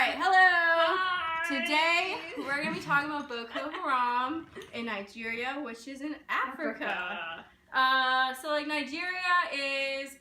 Alright, hello! Hi. Today, we're going to be talking about Boko Haram in Nigeria, which is in Africa. Nigeria is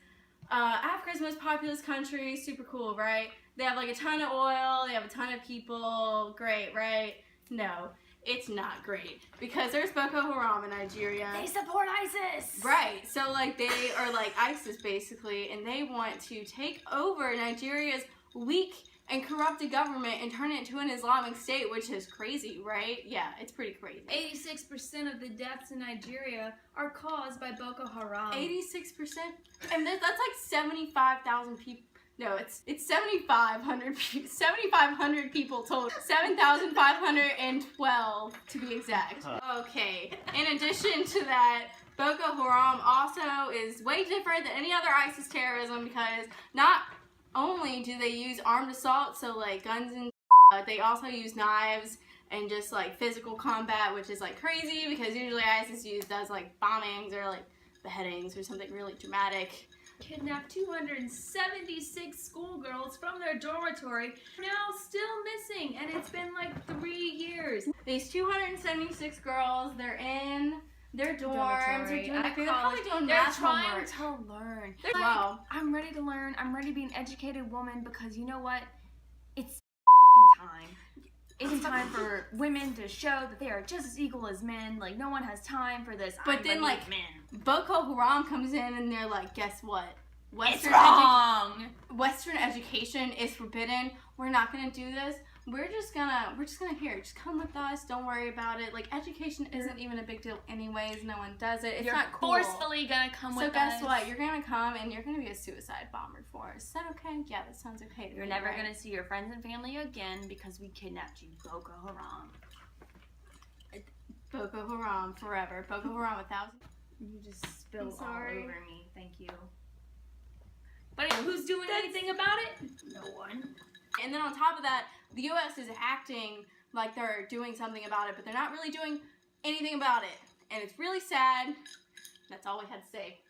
Africa's most populous country. Super cool, right? They have like a ton of oil, they have a ton of people. Great, right? No, it's not great. Because there's Boko Haram in Nigeria. They support ISIS! Right, so like they are like ISIS basically, and they want to take over Nigeria's weak and corrupted government and turn it into an Islamic state, which is crazy, right? Yeah, it's pretty crazy. 86% of the deaths in Nigeria are caused by Boko Haram. 86%? And that's like 75,000 people. No, it's 7,500 people. 7,500 people total. 7,512 to be exact. Okay. In addition to that, Boko Haram also is way different than any other ISIS terrorism because not only do they use armed assault, so like guns and they also use knives and just like physical combat, which is like crazy because usually ISIS does like bombings or like beheadings or something really dramatic. Kidnapped 276 schoolgirls from their dormitory, now still missing, and it's been like 3 years. These 276 girls, they're in their dorms, they're probably doing math homework. They're trying to learn. They're like, I'm ready to learn, I'm ready to be an educated woman because you know what? It's fucking time. It's time for women to show that they are just as equal as men. Like, no one has time for this. But then, like, Boko Haram comes in and they're like, guess what? It's wrong! Western education is forbidden. We're not gonna do this. We're just gonna here. Just come with us. Don't worry about it. Like, education isn't even a big deal anyways. No one does it. It's not cool. You're forcefully gonna come with us. So guess what? You're gonna come and you're gonna be a suicide bomber for us. Is that okay? Yeah, that sounds okay to me. You're never gonna see your friends and family again because we kidnapped you, Boko Haram. Boko Haram forever. Boko Haram 1,000. You just spilled all sorry. over me. Thank you. But who's doing anything about it? No one. And then on top of that, the U.S. is acting like they're doing something about it, but they're not really doing anything about it. And it's really sad. That's all we had to say.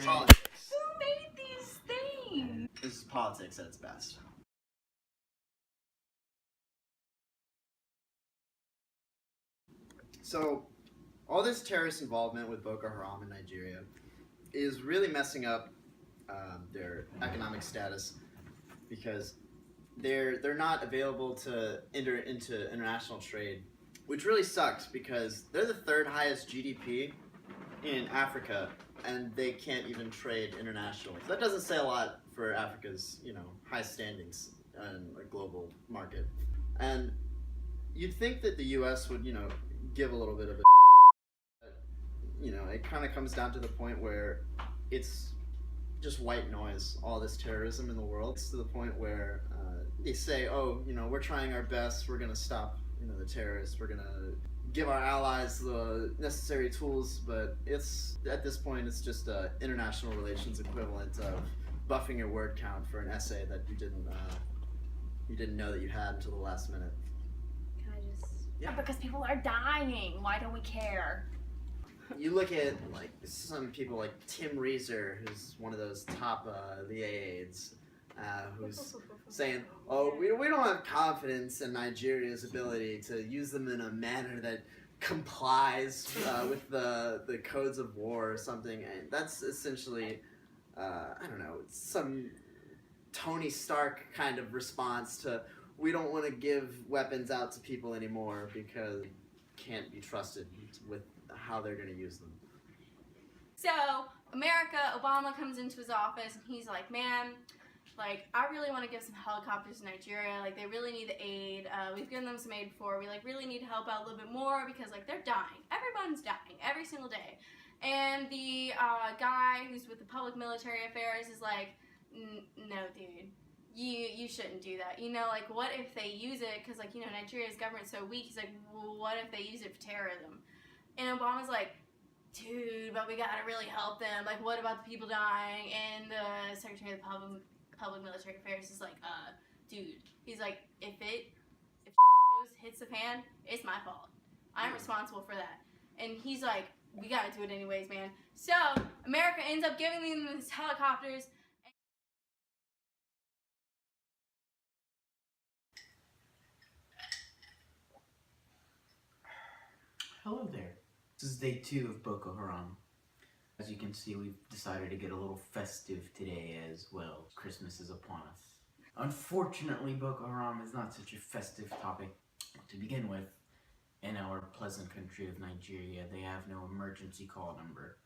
Politics. Who made these things? This is politics at its best. So, all this terrorist involvement with Boko Haram in Nigeria is really messing up their economic status because they're not available to enter into international trade, which really sucks because they're the third highest GDP in Africa and they can't even trade internationally. So that doesn't say a lot for Africa's, high standings in a global market. And you'd think that the U.S. would, give a little bit of a it kind of comes down to the point where it's just white noise, all this terrorism in the world. It's to the point where they say, oh, we're trying our best, we're going to stop, the terrorists, we're going to give our allies the necessary tools, but at this point, it's just an international relations equivalent of buffing your word count for an essay that you didn't know that you had until the last minute. Can I just... Yeah. Because people are dying. Why don't we care? You look at like some people like Tim Reeser, who's one of those top VA aides, who's saying, "Oh, we don't have confidence in Nigeria's ability to use them in a manner that complies with the codes of war or something." And that's essentially, I don't know, some Tony Stark kind of response to, we don't want to give weapons out to people anymore because they can't be trusted with how they're going to use them. So, America, Obama comes into his office and he's like, man, like, I really want to give some helicopters to Nigeria. Like, they really need the aid. We've given them some aid before. We, like, really need to help out a little bit more because, like, they're dying. Everyone's dying every single day. And the guy who's with the public military affairs is like, no, dude. You shouldn't do that. Like, what if they use it? Because, like, Nigeria's government's so weak. He's like, well, what if they use it for terrorism? And Obama's like, dude, but we gotta really help them. Like, what about the people dying? And the Secretary of the Public Military Affairs is like, dude. He's like, if hits the fan, it's my fault. I'm responsible for that. And he's like, we gotta do it anyways, man. So, America ends up giving them these helicopters. Hello there. This is day 2 of Boko Haram. As you can see, we've decided to get a little festive today as well. Christmas is upon us. Unfortunately, Boko Haram is not such a festive topic to begin with. In our pleasant country of Nigeria, they have no emergency call number,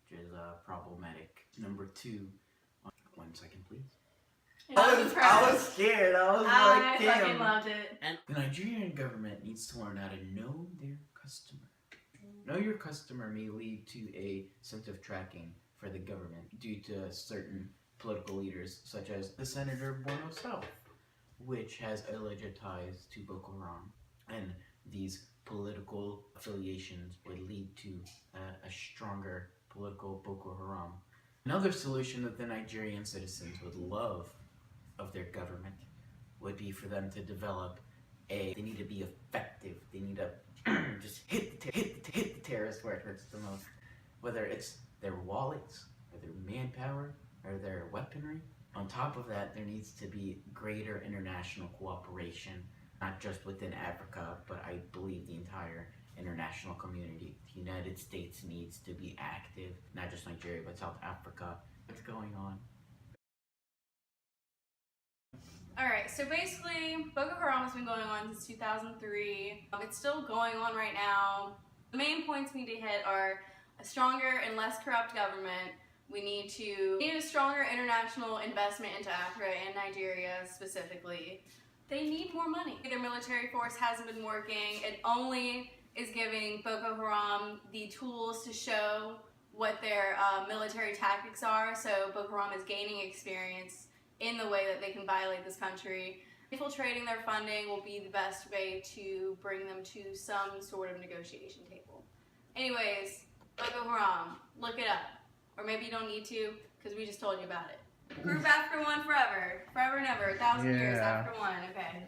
which is problematic. Number 2, 1 second please. I was scared. I was I like, fucking damn. loved it. And the Nigerian government needs to learn how to know their customer. Know your customer may lead to a sense of tracking for the government due to certain political leaders, such as the Senator Borno South, which has alleged ties to Boko Haram. And these political affiliations would lead to a stronger political Boko Haram. Another solution that the Nigerian citizens would love of their government would be for them to develop they need to be effective. They need to just hit the terrorists where it hurts the most. Whether it's their wallets, or their manpower, or their weaponry. On top of that, there needs to be greater international cooperation, not just within Africa, but I believe the entire international community. The United States needs to be active, not just Nigeria, but South Africa. What's going on? Alright, so basically, Boko Haram has been going on since 2003. It's still going on right now. The main points we need to hit are a stronger and less corrupt government. We need a stronger international investment into Africa and Nigeria specifically. They need more money. Their military force hasn't been working. It only is giving Boko Haram the tools to show what their military tactics are, so Boko Haram is gaining experience in the way that they can violate this country. Infiltrating their funding will be the best way to bring them to some sort of negotiation table. Anyways, Boko Haram, look it up. Or maybe you don't need to, because we just told you about it. Group after one forever. Forever and ever, 1,000 years after one, okay.